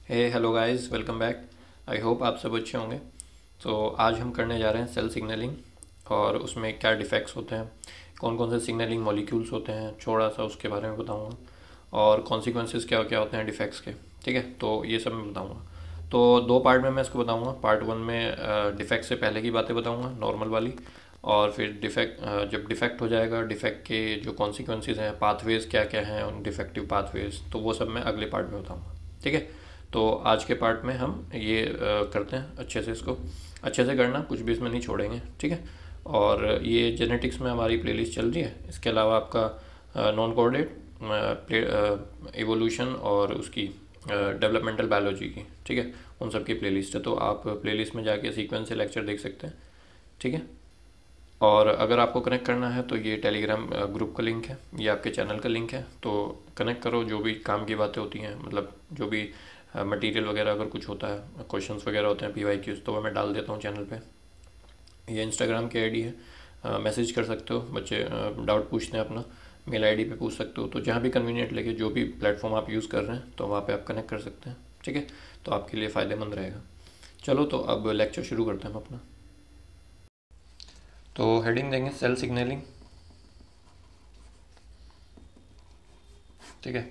Hello guys, welcome back. I hope आप सब अच्छे होंगे। तो आज हम करने जा रहे हैं सेल सिग्नलिंग और उसमें क्या डिफेक्ट्स होते हैं, कौन कौन से सिग्नलिंग मॉलिक्यूल्स होते हैं, थोड़ा सा उसके बारे में बताऊंगा और कॉन्सिक्वेंसेस क्या क्या होते हैं डिफेक्ट्स के। ठीक है, तो ये सब मैं बताऊंगा। तो दो पार्ट में मैं इसको बताऊंगा। पार्ट वन में डिफेक्ट से पहले की बातें बताऊंगा, नॉर्मल वाली, और फिर डिफेक्ट, जब डिफेक्ट हो जाएगा, डिफेक्ट के जो कॉन्सिक्वेंसेस हैं, पाथवेज क्या क्या हैं उन डिफेक्टिव पाथवेज, तो वो सब मैं अगले पार्ट में बताऊंगा। ठीक है, तो आज के पार्ट में हम ये करते हैं अच्छे से, इसको अच्छे से करना, कुछ भी इसमें नहीं छोड़ेंगे। ठीक है, और ये जेनेटिक्स में हमारी प्लेलिस्ट चल रही है। इसके अलावा आपका नॉन कोऑर्डिनेट एवोल्यूशन और उसकी डेवलपमेंटल बायोलॉजी की, ठीक है, उन सब की प्लेलिस्ट है। तो आप प्लेलिस्ट में जाके सीक्वेंस से लेक्चर देख सकते हैं। ठीक है, और अगर आपको कनेक्ट करना है तो ये टेलीग्राम ग्रुप का लिंक है, ये आपके चैनल का लिंक है, तो कनेक्ट करो। जो भी काम की बातें होती हैं, मतलब जो भी मटेरियल वगैरह अगर कुछ होता है, क्वेश्चंस वगैरह होते हैं, PYQs, तो वो मैं डाल देता हूँ चैनल पे। ये इंस्टाग्राम की आईडी है, मैसेज कर सकते हो। बच्चे डाउट पूछते हैं अपना, मेल आईडी पे पूछ सकते हो। तो जहाँ भी कन्वीनियंट लगे, जो भी प्लेटफॉर्म आप यूज़ कर रहे हैं, तो वहाँ पे आप कनेक्ट कर सकते हैं। ठीक है, तो आपके लिए फ़ायदेमंद रहेगा। चलो, तो अब लेक्चर शुरू करते हैं हम अपना। तो हेडिंग देंगे सेल सिग्नलिंग। ठीक है,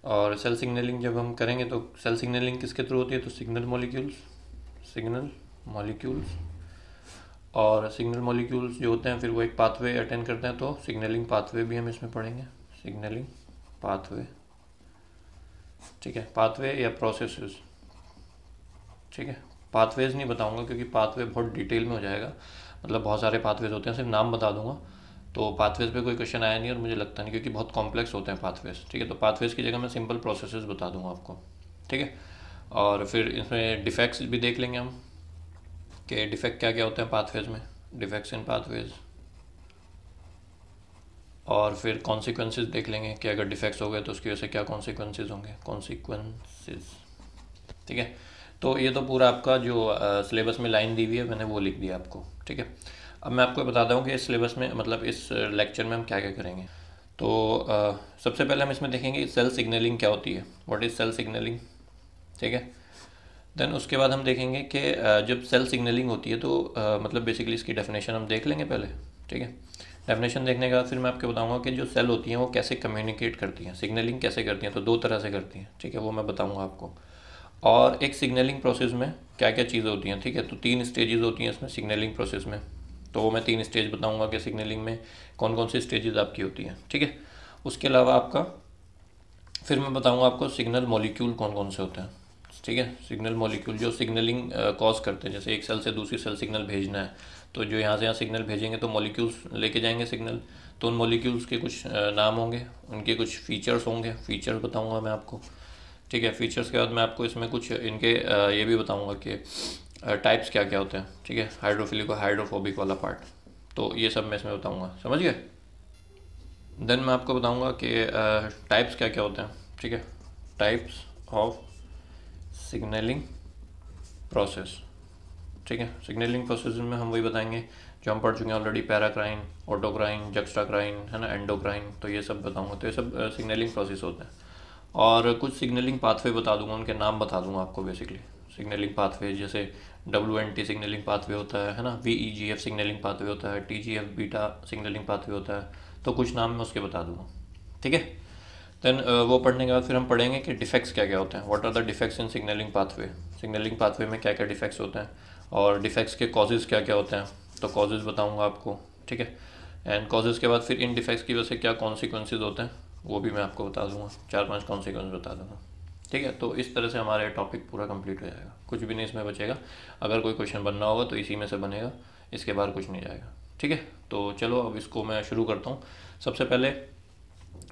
और सेल सिग्नलिंग जब हम करेंगे तो सेल सिग्नलिंग किसके थ्रू होती है, तो सिग्नल मॉलिक्यूल्स और सिग्नल मॉलिक्यूल्स जो होते हैं फिर वो एक पाथवे अटेंड करते हैं, तो सिग्नलिंग पाथवे भी हम इसमें पढ़ेंगे। सिग्नलिंग पाथवे, ठीक है, पाथवे या प्रोसेसेस। ठीक है, पाथवेज नहीं बताऊंगा क्योंकि पाथवे बहुत डिटेल में हो जाएगा, मतलब बहुत सारे पाथवेज होते हैं, सिर्फ नाम बता दूंगा। तो पाथवेज पे कोई क्वेश्चन आया नहीं और मुझे लगता नहीं, क्योंकि बहुत कॉम्प्लेक्स होते हैं पाथवेज। ठीक है, तो पाथवेज की जगह मैं सिंपल प्रोसेसेस बता दूंगा आपको। ठीक है, और फिर इसमें डिफेक्ट्स भी देख लेंगे हम कि डिफेक्ट क्या क्या होते हैं पाथवेज में, डिफेक्ट्स इन पाथवेज। और फिर कॉन्सिक्वेंसेस देख लेंगे कि अगर डिफेक्ट्स हो गए तो उसकी वजह से क्या कॉन्सिक्वेंसेस होंगे, कॉन्सिक्वेंसेस। ठीक है, तो ये तो पूरा आपका जो सिलेबस में लाइन दी हुई है मैंने वो लिख दिया आपको। ठीक है, अब मैं आपको बताता हूँ कि इस सिलेबस में, मतलब इस लेक्चर में हम क्या क्या करेंगे। तो सबसे पहले हम इसमें देखेंगे सेल सिग्नलिंग क्या होती है, व्हाट इज़ सेल सिग्नलिंग। ठीक है, देन उसके बाद हम देखेंगे कि जब सेल सिग्नलिंग होती है तो मतलब बेसिकली इसकी डेफिनेशन हम देख लेंगे पहले। ठीक है, डेफिनेशन देखने के बाद फिर मैं आपको बताऊंगा कि जो सेल होती हैं वो कैसे कम्युनिकेट करती हैं, सिग्नलिंग कैसे करती हैं। तो दो तरह से करती हैं, ठीक है, वो मैं बताऊंगा आपको। और एक सिग्नलिंग प्रोसेस में क्या क्या चीज़ें होती हैं। ठीक है, तो 3 स्टेजेस होती हैं इसमें सिग्नलिंग प्रोसेस में। तो वो मैं 3 स्टेज बताऊंगा कि सिग्नलिंग में कौन कौन सी स्टेजेस आपकी होती हैं। ठीक है, उसके अलावा आपका फिर मैं बताऊंगा आपको सिग्नल मॉलिक्यूल कौन कौन से होते हैं। ठीक है, सिग्नल मॉलिक्यूल जो सिग्नलिंग कॉज करते हैं, जैसे एक सेल से दूसरी सेल सिग्नल भेजना है, तो जो यहाँ से यहाँ सिग्नल भेजेंगे तो मॉलिक्यूल्स लेके जाएंगे सिग्नल। तो उन मॉलिक्यूल्स के कुछ नाम होंगे, उनके कुछ फीचर्स होंगे, फीचर्स बताऊंगा मैं आपको। ठीक है, फीचर्स के बाद मैं आपको इसमें कुछ इनके ये भी बताऊंगा कि टाइप्स क्या क्या होते हैं। ठीक है, हाइड्रोफिलिक और हाइड्रोफोबिक वाला पार्ट, तो ये सब मैं इसमें बताऊंगा, समझ गए। देन मैं आपको बताऊंगा कि टाइप्स क्या क्या होते हैं। ठीक है, टाइप्स ऑफ सिग्नलिंग प्रोसेस। ठीक है, सिग्नलिंग प्रोसेस में हम वही बताएंगे जो हम पढ़ चुके हैं ऑलरेडी, पैराक्राइन, ऑटोक्राइन, जक्स्टाक्राइन, है ना, एंडोक्राइन, तो ये सब बताऊंगा। तो ये सब सिग्नलिंग प्रोसेस होते हैं। और कुछ सिग्नलिंग पाथवे बता दूंगा, उनके नाम बता दूंगा आपको बेसिकली। सिग्नलिंग पाथवे जैसे WNT सिग्नलिंग पाथवे होता है ना, VEGF सिग्नलिंग पाथवे होता है, TGF बीटा सिग्नलिंग पाथवे होता है। तो कुछ नाम मैं उसके बता दूंगा। ठीक है, देन वो पढ़ने के बाद फिर हम पढ़ेंगे कि डिफेक्ट्स क्या क्या होते हैं, what are the defects in signalling pathway. Signalling pathway में क्या क्या डिफेक्ट्स होते हैं और डिफेक्ट्स के कॉजेज़ क्या क्या होते हैं, तो कॉजेज़ बताऊंगा आपको। ठीक है, एंड कॉजेज़ के बाद फिर इन डिफेक्ट्स की वजह से क्या कॉन्सिक्वेंसेज होते हैं वो भी मैं आपको बता दूंगा, 4-5 कॉन्सिक्वेंस बता दूंगा। ठीक है, तो इस तरह से हमारा टॉपिक पूरा कंप्लीट हो जाएगा, कुछ भी नहीं इसमें बचेगा। अगर कोई क्वेश्चन बनना होगा तो इसी में से बनेगा, इसके बाहर कुछ नहीं जाएगा। ठीक है, तो चलो अब इसको मैं शुरू करता हूँ। सबसे पहले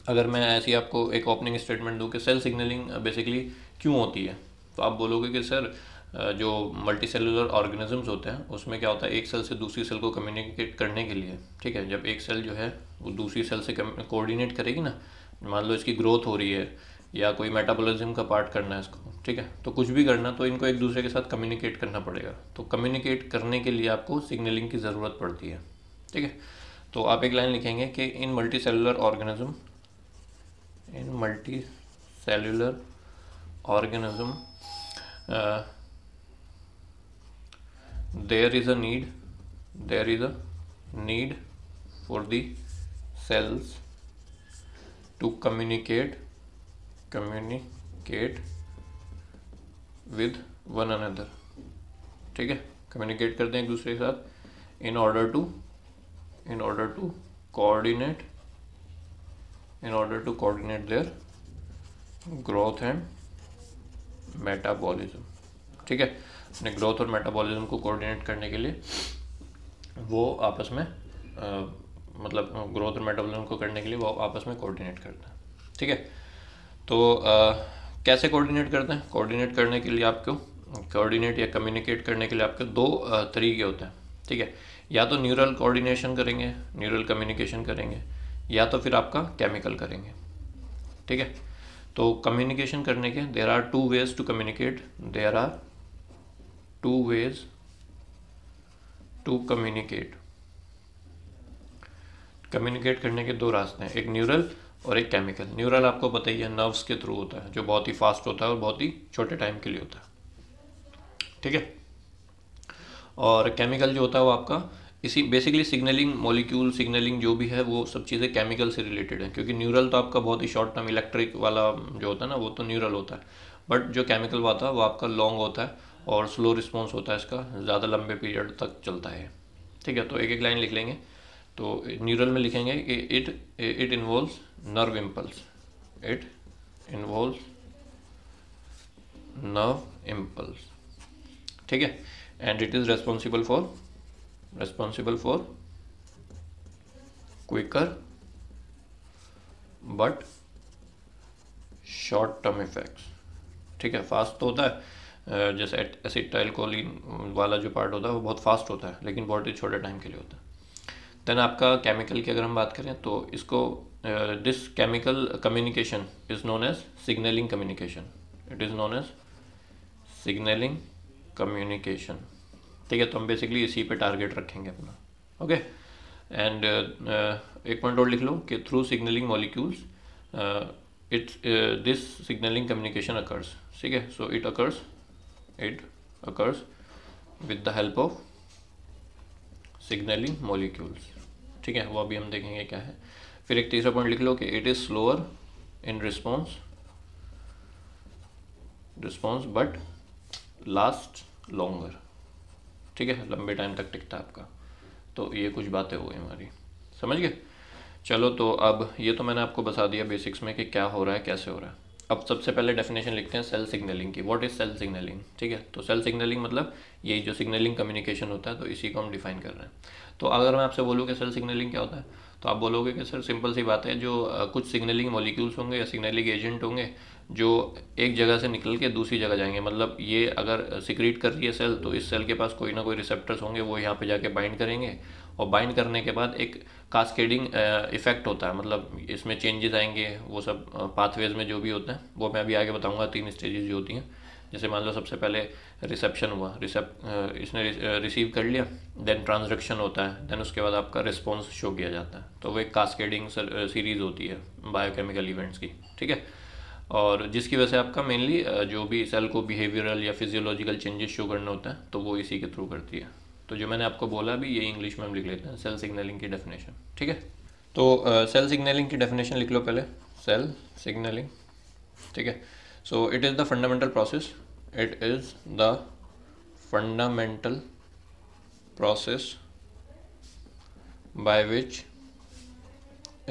अगर मैं ऐसी आपको एक ओपनिंग स्टेटमेंट दूँ कि सेल सिग्नलिंग बेसिकली क्यों होती है, तो आप बोलोगे कि सर जो मल्टी सेलुलर ऑर्गेनिजम्स होते हैं उसमें क्या होता है, एक सेल से दूसरी सेल को कम्युनिकेट करने के लिए, ठीक है, जब एक सेल जो है वो दूसरी सेल से कोऑर्डिनेट करेगी ना, मान लो इसकी ग्रोथ हो रही है या कोई मेटाबॉलिज्म का पार्ट करना है इसको, ठीक है, तो कुछ भी करना, तो इनको एक दूसरे के साथ कम्युनिकेट करना पड़ेगा। तो कम्युनिकेट करने के लिए आपको सिग्नलिंग की ज़रूरत पड़ती है। ठीक है, तो आप एक लाइन लिखेंगे कि in multi cellular organism, in multi cellular organism there is a need for the cells to communicate with one another, ठीक है, कम्युनिकेट करते हैं एक दूसरे के साथ in order to coordinate their growth and metabolism, ठीक है, अपने ग्रोथ और मेटाबॉलिज्म को कोऑर्डिनेट करने के लिए वो आपस में मतलब ग्रोथ और मेटाबॉलिज्म को करने के लिए वो आपस में कोऑर्डिनेट करते हैं, ठीक है। तो कैसे कोऑर्डिनेट करते हैं? कोऑर्डिनेट करने के लिए आपको कोऑर्डिनेट या कम्युनिकेट करने के लिए आपके दो तरीके होते हैं, ठीक है। या तो न्यूरल कोऑर्डिनेशन करेंगे, न्यूरल कम्युनिकेशन करेंगे, या तो फिर आपका केमिकल करेंगे, ठीक है। तो कम्युनिकेशन करने के there are two ways to communicate, there are two ways to communicate करने के दो रास्ते हैं, एक न्यूरल और एक केमिकल। न्यूरल आपको पता ही है, नर्व्स के थ्रू होता है, जो बहुत ही फास्ट होता है और बहुत ही छोटे टाइम के लिए होता है, ठीक है। और केमिकल जो होता है वो आपका इसी बेसिकली सिग्नलिंग मॉलिक्यूल, सिग्नलिंग जो भी है वो सब चीज़ें केमिकल से रिलेटेड है, क्योंकि न्यूरल तो आपका बहुत ही शॉर्ट टर्म इलेक्ट्रिक वाला जो होता है ना, वो तो न्यूरल होता है, बट जो केमिकल होता है वो आपका लॉन्ग होता है और स्लो रिस्पॉन्स होता है, इसका ज़्यादा लंबे पीरियड तक चलता है, ठीक है। तो एक एक लाइन लिख लेंगे। तो न्यूरल में लिखेंगे कि it involves nerve impulse, it involves nerve impulse, ठीक है। And it is responsible for quicker but short term effects, ठीक है। फास्ट तो होता है, जैसे एसिटाइलकोलिन वाला जो पार्ट होता है वो बहुत फास्ट होता है, लेकिन बहुत ही छोटे टाइम के लिए होता है। देन आपका केमिकल की अगर हम बात करें तो इसको this chemical communication is known as signalling communication, it is known as signalling communication, ठीक है। तो हम बेसिकली इसी पे टारगेट रखेंगे अपना, ओके। एंड एक पॉइंट और लिख लो कि through signalling molecules this signalling communication occurs, ठीक है। So it occurs with the help of signalling molecules, ठीक है। वो अभी हम देखेंगे क्या है। फिर एक तीसरा पॉइंट लिख लो कि it is slower in response but last longer, ठीक है, लंबे टाइम तक टिकता है आपका। तो ये कुछ बातें हो गई हमारी, समझ गए। चलो, तो अब ये तो मैंने आपको बता दिया बेसिक्स में कि क्या हो रहा है, कैसे हो रहा है। अब सबसे पहले डेफिनेशन लिखते हैं सेल सिग्नलिंग की। व्हाट इज सेल सिग्नलिंग, ठीक है। तो सेल सिग्नलिंग मतलब यही जो सिग्नलिंग कम्युनिकेशन होता है, तो इसी को हम डिफाइन कर रहे हैं। तो अगर मैं आपसे बोलूँ कि सेल सिग्नलिंग क्या होता है, तो आप बोलोगे कि सर सिंपल सी बात है, जो कुछ सिग्नलिंग मॉलिक्यूल्स होंगे या सिग्नलिंग एजेंट होंगे जो एक जगह से निकल के दूसरी जगह जाएंगे। मतलब ये अगर सिक्रीट कर रही है सेल, तो इस सेल के पास कोई ना कोई रिसेप्टर्स होंगे, वो यहाँ पे जाके बाइंड करेंगे, और बाइंड करने के बाद एक कास्केडिंग इफेक्ट होता है, मतलब इसमें चेंजेस आएंगे, वो सब पाथवेज में जो भी होते हैं वो मैं अभी आगे बताऊंगा। 3 स्टेजेस जो होती हैं, जैसे मान लो सबसे पहले रिसेप्शन हुआ, इसने रिसीव कर लिया, देन ट्रांसडक्शन होता है, देन उसके बाद आपका रिस्पॉन्स शो किया जाता है। तो वो एक कास्केडिंग सीरीज़ होती है बायोकेमिकल इवेंट्स की, ठीक है। और जिसकी वजह से आपका मेनली जो भी सेल को बिहेवियरल या फिजियोलॉजिकल चेंजेस शो करना होता है, तो वो इसी के थ्रू करती है। तो जो मैंने आपको बोला भी, ये इंग्लिश में हम लिख लेते हैं सेल सिग्नलिंग की डेफिनेशन, ठीक है। तो सेल सिग्नलिंग की डेफिनेशन लिख लो पहले, सेल सिग्नलिंग, ठीक है। सो it is the fundamental process, it is the fundamental process by which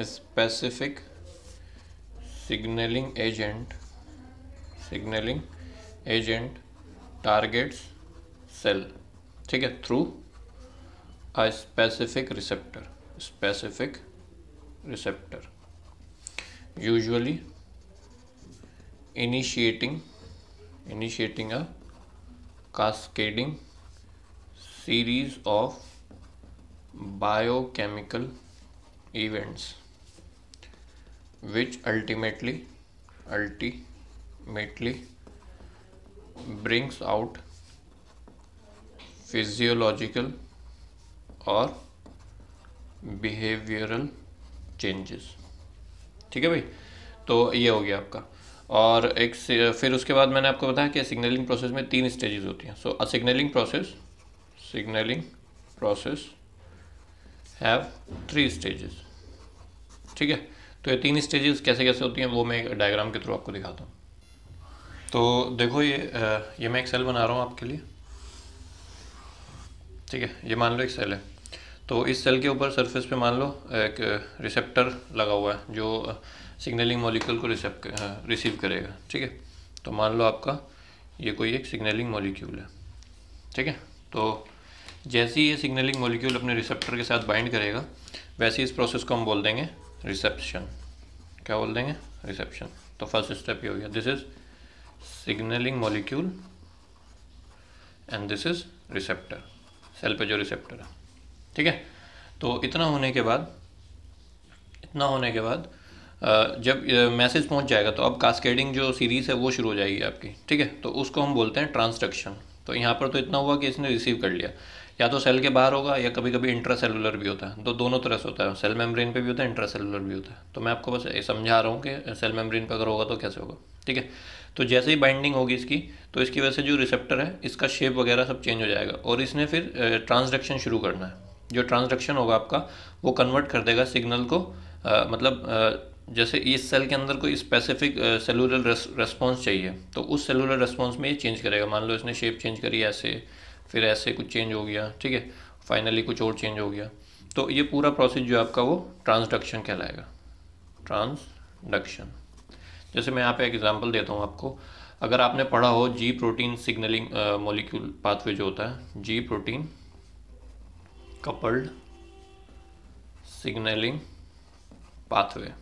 specific signaling agent targets cell, ठीक है, through a specific receptor usually initiating a cascading series of biochemical events which ultimately brings out physiological और behavioral changes, ठीक है भाई। तो ये हो गया आपका। और एक फिर उसके बाद मैंने आपको बताया कि सिग्नलिंग प्रोसेस में 3 स्टेजेस होती हैं। सो अ सिग्नलिंग प्रोसेस हैव 3 स्टेजेस। ठीक है, तो ये 3 स्टेजेस कैसे कैसे होती हैं वो मैं एक डायग्राम के थ्रू आपको दिखाता हूँ। तो देखो ये मैं एक सेल बना रहा हूँ आपके लिए। ठीक है, ये मान लो एक सेल है। तो इस सेल के ऊपर सरफेस पे मान लो एक रिसेप्टर लगा हुआ है जो सिग्नलिंग मॉलिक्यूल को रिसीव करेगा। ठीक है, तो मान लो आपका ये कोई एक सिग्नलिंग मॉलिक्यूल है। ठीक है, तो जैसे ही ये सिग्नलिंग मॉलिक्यूल अपने रिसेप्टर के साथ बाइंड करेगा, वैसे इस प्रोसेस को हम बोल देंगे रिसेप्शन। क्या बोल देंगे? रिसेप्शन। तो फर्स्ट स्टेप ये हो गया, this is signalling molecule and this is receptor, cell पे जो रिसेप्टर है। ठीक है, तो इतना होने के बाद जब मैसेज पहुंच जाएगा तो अब कास्केडिंग जो सीरीज़ है वो शुरू हो जाएगी आपकी। ठीक है, तो उसको हम बोलते हैं ट्रांसडक्शन। तो यहाँ पर तो इतना हुआ कि इसने रिसीव कर लिया, या तो सेल के बाहर होगा या कभी कभी इंट्रा सेलुलर भी होता है। तो दोनों तरह से होता है, सेल मेम्ब्रेन पे भी होता है, इंट्रा सेलुलर भी होता है। तो मैं आपको बस समझा रहा हूँ कि सेल मेम्ब्रेन पे अगर होगा तो कैसे होगा। ठीक है, तो जैसे ही बाइंडिंग होगी इसकी, तो इसकी वजह से जो रिसेप्टर है इसका शेप वगैरह सब चेंज हो जाएगा और इसने फिर ट्रांसडक्शन शुरू करना है। जो ट्रांसडक्शन होगा आपका वो कन्वर्ट कर देगा सिग्नल को, जैसे इस सेल के अंदर कोई स्पेसिफिक सेलुलर रेस्पॉन्स चाहिए तो उस सेलुलर रेस्पॉन्स में ये चेंज करेगा। मान लो इसने शेप चेंज करी ऐसे, फिर ऐसे कुछ चेंज हो गया। ठीक है, फाइनली कुछ और चेंज हो गया। तो ये पूरा प्रोसेस जो आपका वो ट्रांसडक्शन कहलाएगा, ट्रांसडक्शन। जैसे मैं यहाँ पे एक एग्जांपल देता हूँ आपको। अगर आपने पढ़ा हो जी प्रोटीन सिग्नलिंग मॉलिक्यूल पाथवे जो होता है, जी प्रोटीन कपल्ड सिग्नलिंग पाथवे।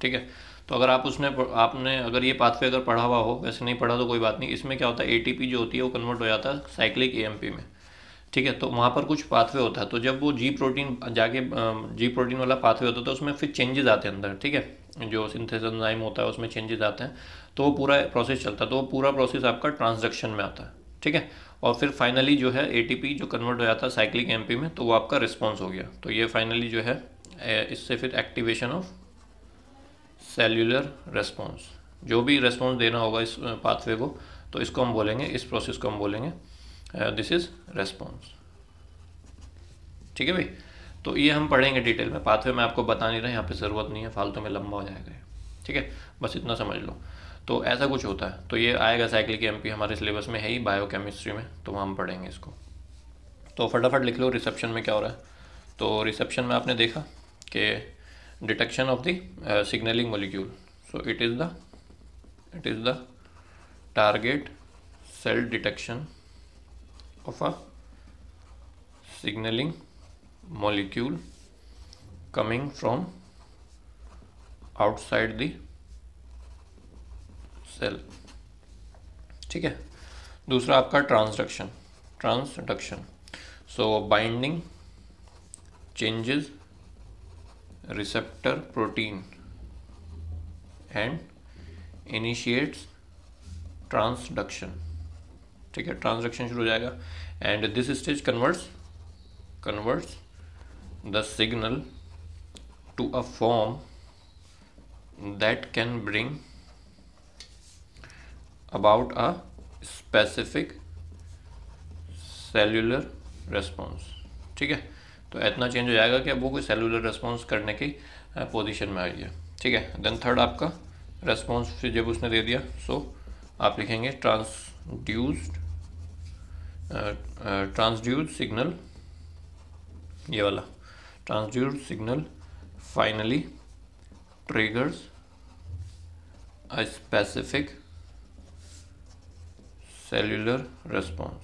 ठीक है, तो अगर आपने अगर ये पाथवे अगर पढ़ा हुआ हो, वैसे नहीं पढ़ा तो कोई बात नहीं। इसमें क्या होता है, एटीपी जो होती है वो कन्वर्ट हो जाता है साइक्लिक एएमपी में। ठीक है, तो वहाँ पर कुछ पाथवे होता है। तो जब वो जी प्रोटीन वाला पाथवे होता है तो उसमें फिर चेंजेस आते हैं अंदर। ठीक है, जो सिंथेसिस एंजाइम होता है उसमें चेंजेस आते हैं, तो वो पूरा प्रोसेस चलता है। तो वो पूरा प्रोसेस आपका ट्रांसडक्शन में आता है। ठीक है, और फिर फाइनली जो है एटीपी जो कन्वर्ट हो जाता है साइक्लिक एएमपी में, तो वो आपका रिस्पॉन्स हो गया। तो ये फाइनली जो है इससे फिर एक्टिवेशन ऑफ सेल्यूलर रेस्पॉन्स, जो भी रेस्पॉन्स देना होगा इस पाथवे को, तो इसको हम बोलेंगे, इस प्रोसेस को हम बोलेंगे दिस इज रेस्पॉन्स। ठीक है भाई, तो ये हम पढ़ेंगे डिटेल में। पाथवे में आपको बता नहीं रहे, यहाँ पे ज़रूरत नहीं है, फालतू में लंबा हो जाएगा। ठीक है, बस इतना समझ लो। तो ऐसा कुछ होता है, तो ये आएगा साइक्लिक एएमपी, हमारे सिलेबस में है ही बायोकेमिस्ट्री में, तो वहाँ हम पढ़ेंगे इसको। तो फटाफट लिख लो रिसेप्शन में क्या हो रहा है। तो रिसेप्शन में आपने देखा कि detection of the signalling molecule. So it is the target cell detection of a signaling molecule coming from outside the cell। ठीक है, दूसरा आपका transduction. So binding changes receptor protein and initiates transduction. ठीक है, ट्रांसडक्शन शुरू हो जाएगा and this stage converts the signal to a form that can bring about a specific cellular response। ठीक है, तो इतना चेंज हो जाएगा कि अब वो कोई सेलुलर रेस्पॉन्स करने की पोजीशन में आ गया। ठीक है, देन थर्ड आपका रेस्पॉन्स फिर जब उसने दे दिया, सो आप लिखेंगे ट्रांसड्यूस्ड सिग्नल, ये वाला transduced signal finally triggers a specific cellular response.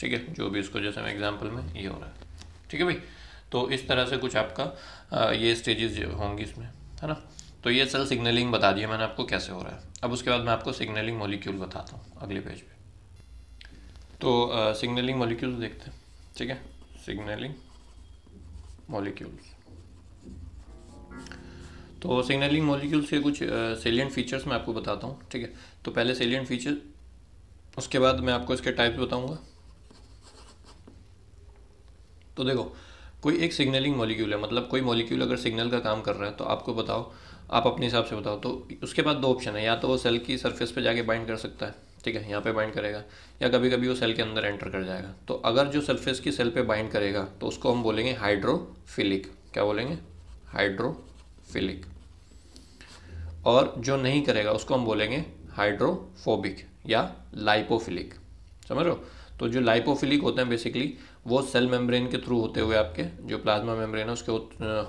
ठीक है, जो भी इसको जैसे मैं एग्जांपल में ये हो रहा है। ठीक है भाई, तो इस तरह से कुछ आपका ये स्टेजेस होंगी इसमें, है ना। तो ये सेल सिग्नलिंग बता दिया मैंने आपको कैसे हो रहा है। अब उसके बाद मैं आपको सिग्नलिंग मॉलिक्यूल बताता हूँ अगले पेज पे। तो सिग्नलिंग मॉलिक्यूल्स देखते हैं। ठीक है, सिग्नलिंग मॉलिक्यूल्स। तो सिग्नलिंग मॉलिक्यूल्स के कुछ सेलिएंट फीचर्स मैं आपको बताता हूँ। ठीक है, तो पहले सेलिएंट फीचर, उसके बाद मैं आपको इसके टाइप्स बताऊँगा। तो देखो, कोई एक सिग्नलिंग मॉलिक्यूल है, मतलब कोई मॉलिक्यूल अगर सिग्नल का काम कर रहा है, तो आपको बताओ आप अपने हिसाब से बताओ। तो उसके बाद दो ऑप्शन है, या तो वो सेल की सरफेस पे जाके बाइंड कर सकता है, ठीक है, यहाँ पे बाइंड करेगा, या कभी कभी वो सेल के अंदर एंटर कर जाएगा। तो अगर जो सरफेस की सेल पे बाइंड करेगा तो उसको हम बोलेंगे हाइड्रोफिलिक। क्या बोलेंगे? हाइड्रोफिलिक। और जो नहीं करेगा उसको हम बोलेंगे हाइड्रोफोबिक या लाइपोफिलिक। समझ रहे हो? तो जो लाइपोफिलिक होते हैं बेसिकली वो सेल मेम्ब्रेन के थ्रू होते हुए आपके जो प्लाज्मा मेम्ब्रेन है उसके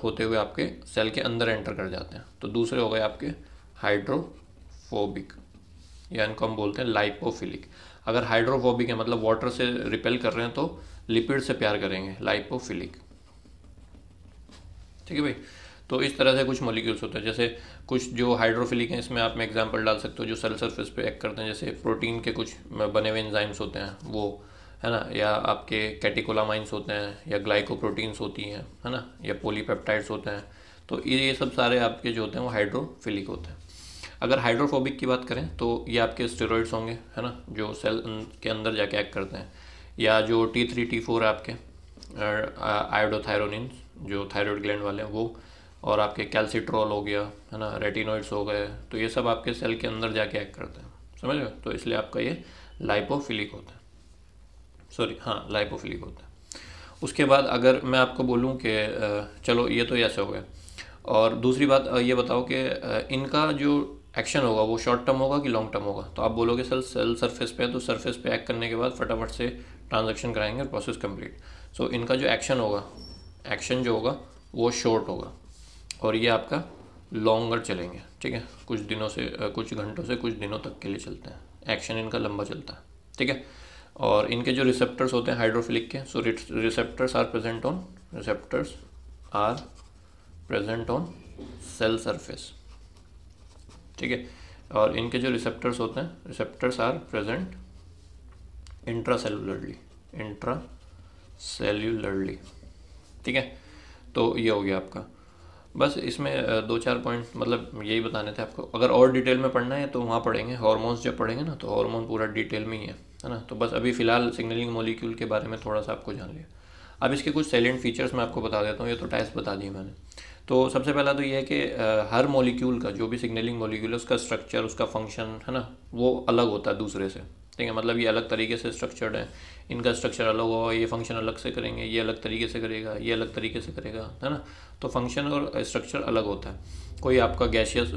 होते हुए आपके सेल के अंदर एंटर कर जाते हैं। तो दूसरे हो गए आपके हाइड्रोफोबिक, या इनको हम बोलते हैं लाइपोफिलिक। अगर हाइड्रोफोबिक है मतलब वाटर से रिपेल कर रहे हैं तो लिपिड से प्यार करेंगे, लाइपोफिलिक। ठीक है भाई। तो इस तरह से कुछ मॉलिक्यूल्स होते हैं, जैसे कुछ जो हाइड्रोफिलिक हैं इसमें आप में एग्जांपल डाल सकते हो जो सेल सरफेस पे एक्ट करते हैं, जैसे प्रोटीन के कुछ बने हुए एंजाइम्स होते हैं वो, है ना, या आपके कैटिकोलामाइंस होते हैं, या ग्लाइकोप्रोटीन्स होती हैं, है ना, या पॉलीपेप्टाइड्स होते हैं। तो ये सब सारे आपके जो होते हैं वो हाइड्रोफिलिक होते हैं। अगर हाइड्रोफोबिक की बात करें तो ये आपके स्टेरॉइड्स होंगे, है ना, जो सेल के अंदर जाके एक्ट करते हैं, या जो T3 T4 है आपके आयोडोथायरोनिन जो थायराइड ग्लैंड वाले हैं वो, और आपके कैल्सिट्रॉल हो गया, है ना, रेटिनॉइड्स हो गए। तो ये सब आपके सेल के अंदर जाके एक्ट करते हैं, समझ रहे हो? तो इसलिए आपका ये लाइपोफिलिक होता है, सॉरी हाँ लाइपोफिलिक होता है। उसके बाद अगर मैं आपको बोलूँ कि चलो ये तो ऐसे हो गया, और दूसरी बात ये बताओ कि इनका जो एक्शन होगा वो शॉर्ट टर्म होगा कि लॉन्ग टर्म होगा? तो आप बोलोगे सेल सरफेस पे है तो सरफेस पे एक्ट करने के बाद फटाफट से ट्रांजैक्शन कराएंगे और प्रोसेस कंप्लीट। सो इनका जो एक्शन होगा, एक्शन जो होगा वो शॉर्ट होगा, और ये आपका लॉन्गर चलेंगे, ठीक है, कुछ दिनों से कुछ घंटों से कुछ दिनों तक के लिए चलते हैं, एक्शन इनका लंबा चलता है, ठीक है। और इनके जो रिसेप्टर्स होते हैं हाइड्रोफिलिक के, so receptors are present on cell surface, ठीक है। और इनके जो रिसेप्टर्स होते हैं, रिसेप्टर्स आर प्रेजेंट इंट्रासेल्युलरली, ठीक है। तो ये हो गया आपका। बस इसमें दो चार पॉइंट मतलब यही बताने थे आपको। अगर और डिटेल में पढ़ना है तो वहाँ पढ़ेंगे, हार्मोन्स जब पढ़ेंगे ना तो हार्मोन पूरा डिटेल में ही है ना। तो बस अभी फ़िलहाल सिग्नलिंग मॉलिक्यूल के बारे में थोड़ा सा आपको जान लिया। अब इसके कुछ साइलेंट फीचर्स मैं आपको बता देता हूँ, ये तो टाइप्स बता दिए मैंने। तो सबसे पहला तो ये है कि हर मॉलिक्यूल का जो भी सिग्नलिंग मॉलिक्यूल है उसका स्ट्रक्चर, उसका फंक्शन, है ना, वो अलग होता है दूसरे से, ठीक है। मतलब ये अलग तरीके से स्ट्रक्चर्ड है, इनका स्ट्रक्चर अलग होगा, ये फंक्शन अलग से करेंगे, ये अलग तरीके से करेगा, ये अलग तरीके से करेगा, है ना। तो फंक्शन और स्ट्रक्चर अलग होता है। कोई आपका गैशियस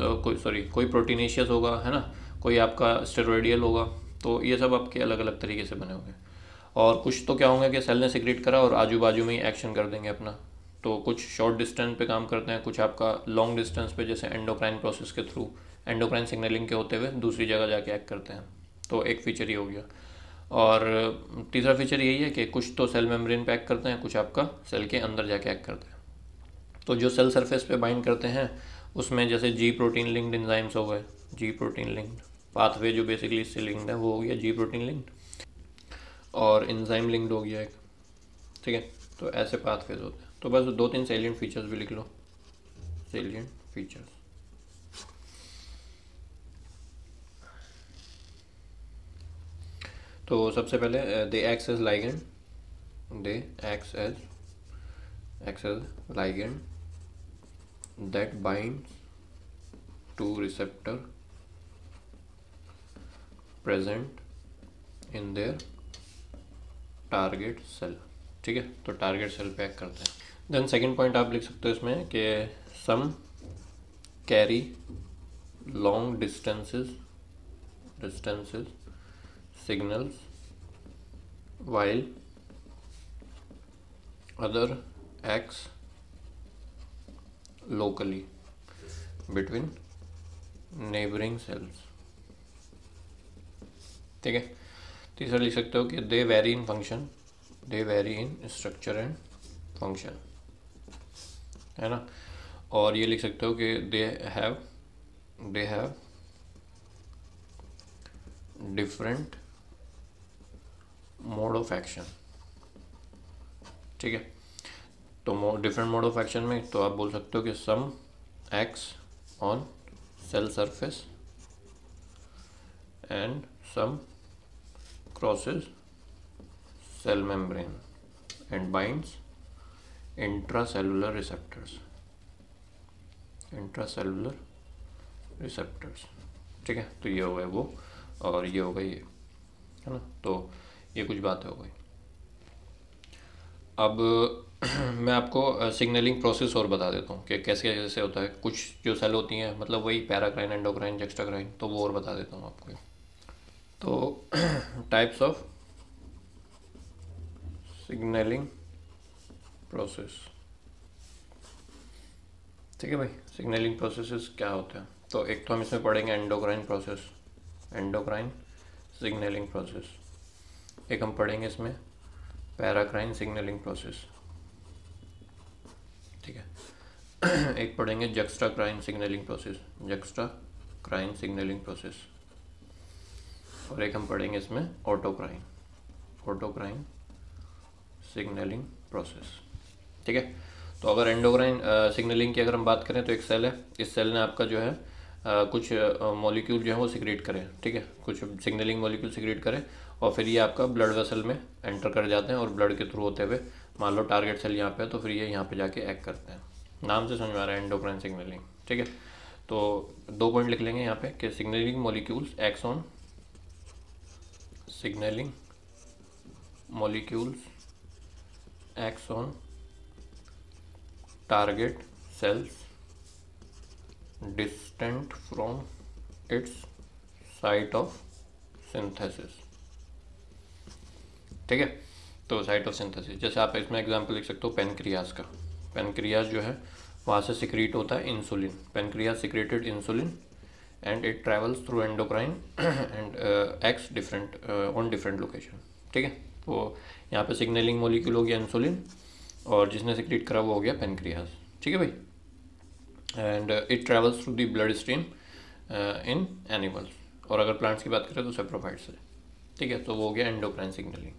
कोई प्रोटीनेशियस होगा, है ना, कोई आपका स्टेरॉइडियल होगा। तो ये सब आपके अलग अलग तरीके से बने होंगे। और कुछ तो क्या होंगे कि सेल ने सिक्रेट करा और आजू बाजू में ही एक्शन कर देंगे अपना। तो कुछ शॉर्ट डिस्टेंस पे काम करते हैं, कुछ आपका लॉन्ग डिस्टेंस पे, जैसे एंडोक्राइन प्रोसेस के थ्रू, एंडोक्राइन सिग्नलिंग के होते हुए दूसरी जगह जाके एक्ट करते हैं। तो एक फीचर ये हो गया। और तीसरा फीचर यही है कि कुछ तो सेल मेम्ब्रेन पे एक्ट करते हैं, कुछ आपका सेल के अंदर जाके एक्ट करते हैं। तो जो सेल सरफेस पे बाइंड करते हैं उसमें जैसे जी प्रोटीन लिंक्ड एंजाइम्स हो गए, जी प्रोटीन लिंक्ड पाथवे जो बेसिकली इससे लिंक्ड है वो हो गया जी प्रोटीन लिंक्ड, और एंजाइम लिंक्ड हो गया एक, ठीक है। तो ऐसे पाथवेज होते हैं। तो बस दो तीन सैलिएंट फीचर्स भी लिख लो, सैलिएंट फीचर्स। तो सबसे पहले they acts as ligand, they acts as ligand that binds to receptor present in their target cell, ठीक है। तो टारगेट सेल पे एक्ट करते हैं। देन सेकंड पॉइंट आप लिख सकते हो इसमें कि some carry long distances signals while other acts locally between neighboring cells, ठीक है। तीसरा लिख सकते हो कि they vary in function, they vary in structure and function, है ना। और ये लिख सकते हो कि they have different mode of action, ठीक है। तो डिफरेंट मोड ऑफ एक्शन में तो आप बोल सकते हो कि some acts on cell surface and some crosses cell membrane and binds intracellular receptors receptors. ठीक है, तो ये हो गए वो और ये हो गई ये, है ना। तो ये कुछ बातें हो गई। अब मैं आपको सिग्नलिंग प्रोसेस और बता देता हूँ कि कैसे कैसे होता है। कुछ जो सेल होती हैं मतलब वही पैराक्राइन, एंडोक्राइन, जेक्स्ट्राक्राइन, तो वो और बता देता हूँ आपको। तो टाइप्स ऑफ सिग्नलिंग प्रोसेस। ठीक है भाई, सिग्नलिंग प्रोसेसेस क्या होते हैं। तो एक तो हम इसमें पढ़ेंगे endocrine process, endocrine signalling process. एक हम पढ़ेंगे इसमें पैराक्राइन सिग्नलिंग प्रोसेस। ठीक है। एक पढ़ेंगे जक्स्ट्राक्राइन सिग्नलिंग प्रोसेस, जक्स्ट्राक्राइन सिग्नलिंग प्रोसेस। और एक हम पढ़ेंगे इसमें ऑटोक्राइन, ऑटोक्राइन सिग्नलिंग प्रोसेस। ठीक है। तो अगर एंडोक्राइन सिग्नलिंग की अगर हम बात करें तो एक सेल है, इस सेल ने आपका जो है कुछ मॉलिक्यूल जो है वो सिक्रेट करें। ठीक है, कुछ सिग्नलिंग मॉलिक्यूल सिक्रेट करें और फिर ये आपका ब्लड वेसल में एंटर कर जाते हैं और ब्लड के थ्रू होते हुए, मान लो टारगेट सेल यहाँ पे है तो फिर ये यहाँ पे जाके एक्ट करते हैं। नाम से समझ में आ रहा है एंडोक्राइन सिग्नलिंग। ठीक है, तो 2 पॉइंट लिख लेंगे यहाँ पे कि signalling molecules acts on, signalling molecules acts on target cells distant from its site of synthesis। ठीक है, तो साइट ऑफ सिंथेसिस जैसे आप इसमें एग्जांपल लिख सकते हो पेनक्रियाज का। पेनक्रियाज जो है वहाँ से सिक्रीट होता है insulin, pancreas secreted insulin and it travels through endocrine and acts different on different location. ठीक है, तो यहाँ पे सिग्नलिंग मॉलिक्यूल हो गया इंसुलिन और जिसने सिक्रीट करा वो हो गया पेनक्रियाज। ठीक है भाई, and it travels through the blood stream in animals, और अगर प्लांट्स की बात करें तो सेप्रोफाइट से। ठीक है, तो वो हो गया एंडोक्राइन सिग्नलिंग।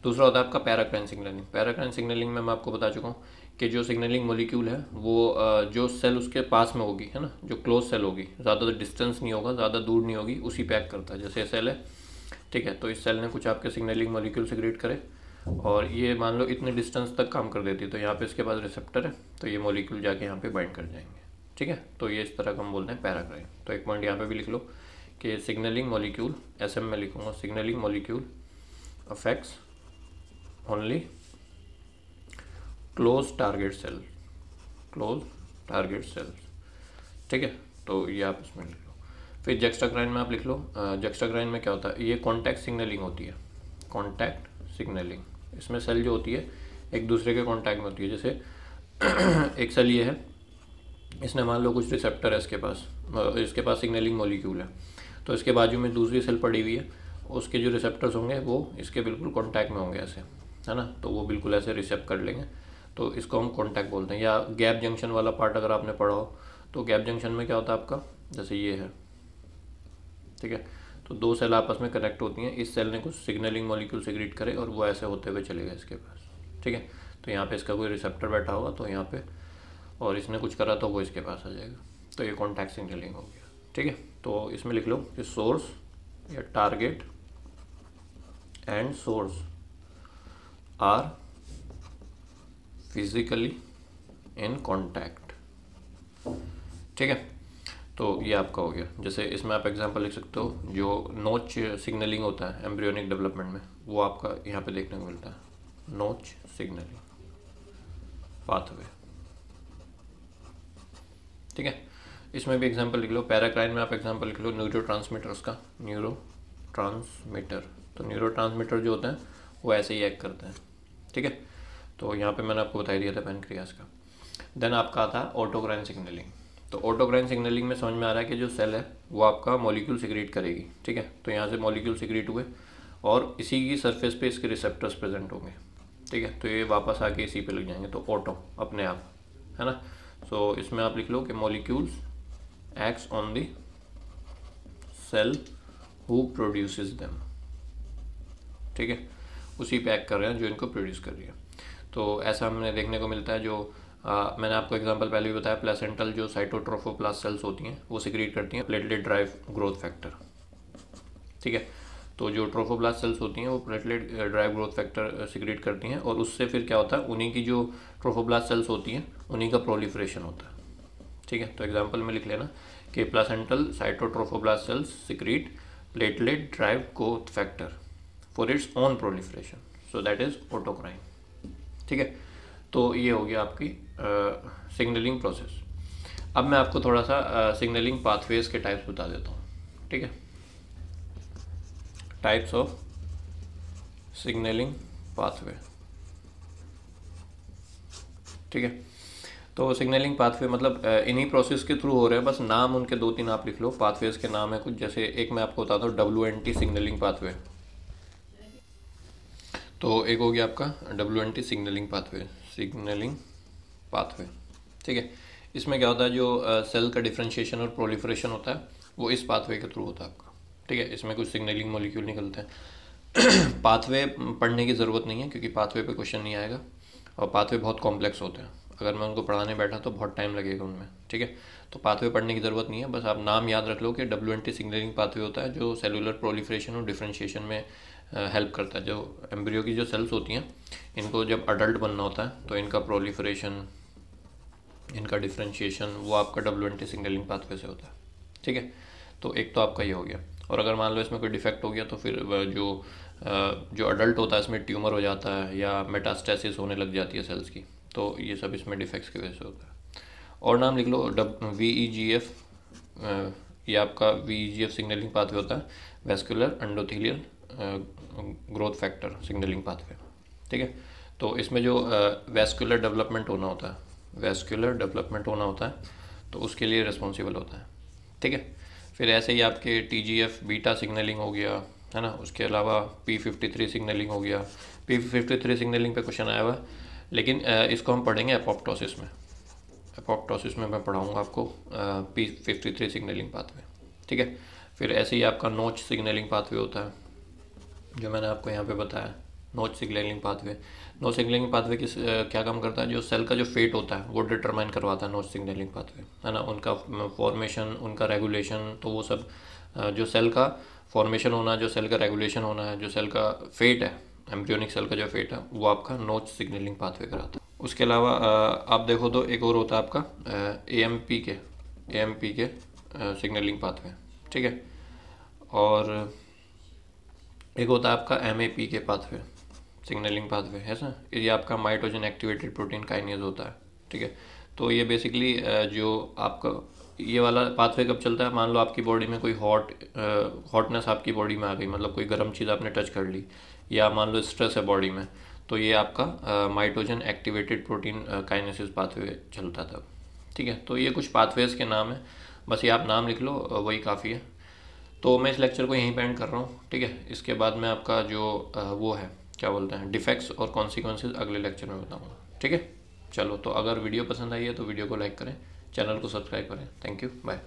दूसरा होता है आपका पैराक्राइन सिग्नलिंग। पैराक्राइन सिग्नलिंग में मैं आपको बता चुका हूँ कि जो सिग्नलिंग मॉलिक्यूल है वो जो सेल उसके पास में होगी, है ना, जो क्लोज सेल होगी, ज़्यादा डिस्टेंस नहीं होगा, ज़्यादा दूर नहीं होगी, उसी पे एक्ट करता है। जैसे सेल है, ठीक है, तो इस सेल ने कुछ आपके सिग्नलिंग मॉलिक्यूल सिक्रेट करे और ये मान लो इतने डिस्टेंस तक काम कर देती है, तो यहाँ पे इसके पास रिसेप्टर है, तो ये मॉलिक्यूल जाके यहाँ पे बाइंड कर जाएंगे। ठीक है, तो ये इस तरह का हम बोलते हैं पैराक्राइन। तो एक पॉइंट यहाँ पे भी लिख लो कि सिग्नलिंग मॉलिक्यूल, एसएम में लिखूंगा, signalling molecule affects only close target cell, close target cells. ठीक है, तो ये आप इसमें लिख लो। फिर जेक्स्ट्राक्राइन में आप लिख लो, जेक्स्ट्राक्राइन में क्या होता है, ये कॉन्टैक्ट सिग्नलिंग होती है, कॉन्टैक्ट सिग्नलिंग। इसमें सेल जो होती है एक दूसरे के कॉन्टैक्ट में होती है। जैसे एक सेल ये है, इसने मान लो कुछ रिसेप्टर है इसके पास सिग्नलिंग मॉलिक्यूल है, तो इसके बाजू में दूसरी सेल पड़ी हुई है, उसके जो रिसेप्टर्स होंगे वो इसके बिल्कुल कॉन्टैक्ट में होंगे ऐसे, है ना, तो वो बिल्कुल ऐसे रिसेप्ट कर लेंगे, तो इसको हम कॉन्टैक्ट बोलते हैं। या गैप जंक्शन वाला पार्ट अगर आपने पढ़ा हो तो गैप जंक्शन में क्या होता है आपका, जैसे ये है, ठीक है, तो 2 सेल आपस में कनेक्ट होती हैं, इस सेल ने कुछ सिग्नलिंग मॉलिक्यूल सिक्रेट करे और वो ऐसे होते हुए चलेगा इसके पास। ठीक है, तो यहाँ पे इसका कोई रिसेप्टर बैठा होगा तो यहाँ पे, और इसने कुछ करा तो वो इसके पास आ जाएगा, तो ये कॉन्टैक्ट सिग्नलिंग हो गया। ठीक है, तो इसमें लिख लो कि सोर्स या target and source are physically in contact. ठीक है, तो ये आपका हो गया। जैसे इसमें आप एग्जांपल लिख सकते हो, जो नोच सिग्नलिंग होता है एम्ब्रियोनिक डेवलपमेंट में, वो आपका यहाँ पे देखने को मिलता है, नोच सिग्नलिंग पाथवे। ठीक है, इसमें भी एग्जांपल लिख लो। पैराक्राइन में आप एग्जांपल लिख लो न्यूरोट्रांसमीटर्स का, न्यूरोट्रांसमीटर। तो न्यूरोट्रांसमीटर जो होते हैं वो ऐसे ही एक्ट करते हैं। ठीक है, तो यहाँ पे मैंने आपको बता दिया था पेनक्रियाज का। देन आपका आता है ऑटोक्राइन सिग्नलिंग। तो ऑटोक्राइन सिग्नलिंग में समझ में आ रहा है कि जो सेल है वो आपका मॉलिक्यूल सिक्रेट करेगी। ठीक है, तो यहाँ से मॉलिक्यूल सिक्रेट हुए और इसी की सरफेस पे इसके रिसेप्टर्स प्रेजेंट होंगे। ठीक है, तो ये वापस आके इसी पे लग जाएंगे, तो ऑटो अपने आप, है ना। सो इसमें आप लिख लो कि molecules acts on the cell who produces them. ठीक है, उसी पे एक्ट कर रहे हैं जो इनको प्रोड्यूस कर रही है। तो ऐसा हमें देखने को मिलता है। जो मैंने आपको एग्जांपल पहले भी बताया, प्लेसेंटल जो साइटोट्रोफोप्लास्ट सेल्स होती हैं वो सिक्रेट करती हैं प्लेटलेट ड्राइव ग्रोथ फैक्टर। ठीक है, तो जो ट्रोफोब्लास्ट सेल्स होती हैं वो platelet drive growth factor secrete करती हैं और उससे फिर क्या होता है, उन्हीं की जो ट्रोफोब्लास्ट सेल्स होती हैं उन्हीं का प्रोलिफरेशन होता है। ठीक है, तो एग्जांपल में लिख लेना कि placental cytotrophoblast cells secrete platelet drive growth factor for its own proliferation, so that is autocrine. ठीक है, तो ये हो गया आपकी सिग्नलिंग प्रोसेस। अब मैं आपको थोड़ा सा सिग्नलिंग पाथवेज के टाइप्स बता देता हूँ। ठीक है, टाइप्स ऑफ सिग्नलिंग पाथवे। ठीक है, तो सिग्नलिंग पाथवे मतलब इन्हीं प्रोसेस के थ्रू हो रहे हैं, बस नाम उनके 2-3 आप लिख लो। पाथवेज के नाम है कुछ, जैसे एक मैं आपको बताता हूँ WNT सिग्नलिंग पाथवे। तो एक हो गया आपका WNT signalling pathway, signalling pathway. ठीक है, इसमें क्या होता है, जो सेल का डिफ्रेंशिएशन और प्रोलिफरेशन होता है वो इस पाथवे के थ्रू होता है आपका। ठीक है, इसमें कुछ सिग्नलिंग मॉलिक्यूल निकलते हैं। पाथवे पढ़ने की ज़रूरत नहीं है क्योंकि पाथवे पे क्वेश्चन नहीं आएगा, और पाथवे बहुत कॉम्प्लेक्स होते हैं, अगर मैं उनको पढ़ाने बैठा तो बहुत टाइम लगेगा उनमें। ठीक है, तो पाथवे पढ़ने की ज़रूरत नहीं है, बस आप नाम याद रख लो कि WNT सिग्नलिंग पाथवे होता है जो सेलुलर प्रोलिफरेशन और डिफ्रेंशिएशन में हेल्प करता है। जो एम्ब्रियो की जो सेल्स होती हैं, इनको जब अडल्ट बनना होता है तो इनका प्रोलिफरेशन, इनका डिफ्रेंशिएशन वो आपका WNT सिग्नलिंग पाथवे से होता है। ठीक है, तो एक तो आपका ये हो गया। और अगर मान लो इसमें कोई डिफेक्ट हो गया तो फिर जो अडल्ट होता है इसमें ट्यूमर हो जाता है या मेटास्टेसिस होने लग जाती है सेल्स की, तो ये सब इसमें डिफेक्ट्स की वजह से होता है। और नाम लिख लो VEGF, ये आपका VEGF सिग्नलिंग पाथवे होता है, vascular endothelial growth factor signalling pathway. ठीक है, तो इसमें जो वेस्कुलर डेवलपमेंट होना होता है, वेस्कुलर डेवलपमेंट होना होता है तो उसके लिए रिस्पॉन्सिबल होता है। ठीक है, फिर ऐसे ही आपके TGF बीटा सिग्नलिंग हो गया, है ना। उसके अलावा P53 सिग्नलिंग हो गया। P53 सिग्नलिंग पे क्वेश्चन आया हुआ है, लेकिन इसको हम पढ़ेंगे एपोप्टोसिस में। एपोप्टोसिस में मैं पढ़ाऊँगा आपको P53 सिग्नलिंग पाथवे। ठीक है, फिर ऐसे ही आपका नोच सिग्नलिंग पाथवे होता है, जो मैंने आपको यहाँ पे बताया, नोच सिग्नलिंग पाथवे। नोच सिग्नलिंग पाथवे किस क्या काम करता है, जो सेल का जो फेट होता है वो डिटरमाइन करवाता है नोच सिग्नलिंग पाथवे, है ना। उनका फॉर्मेशन, उनका रेगुलेशन, तो वो सब जो सेल का फॉर्मेशन होना, जो सेल का रेगुलेशन होना है, जो सेल का फेट है, एम्ब्रियोनिक सेल का जो फेट है, वो आपका नोच सिग्नलिंग पाथवे कराता है। उसके अलावा आप देखो तो एक और होता है आपका AMP के सिग्नलिंग पाथवे। ठीक है, और एक होता है आपका MAP के पाथवे सिग्नलिंग पाथवे है सर, ये आपका माइटोजन एक्टिवेटेड प्रोटीन काइनेज होता है। ठीक है, तो ये बेसिकली जो आपका ये वाला पाथवे कब चलता है, मान लो आपकी बॉडी में कोई हॉटनेस आपकी बॉडी में आ गई, मतलब कोई गर्म चीज़ आपने टच कर ली, या मान लो स्ट्रेस है बॉडी में, तो ये आपका माइटोजन एक्टिवेटेड प्रोटीन काइनेसिस पाथवे चलता था। ठीक है, तो ये कुछ पाथवेज के नाम है, बस ये आप नाम लिख लो, वही काफ़ी है। तो मैं इस लेक्चर को यहीं पे एंड कर रहा हूँ। ठीक है, इसके बाद में आपका जो वो है, क्या बोलते हैं, डिफेक्ट्स और कॉन्सिक्वेंसेज अगले लेक्चर में बताऊँगा। ठीक है, चलो, तो अगर वीडियो पसंद आई है तो वीडियो को लाइक करें, चैनल को सब्सक्राइब करें। Thank you, bye.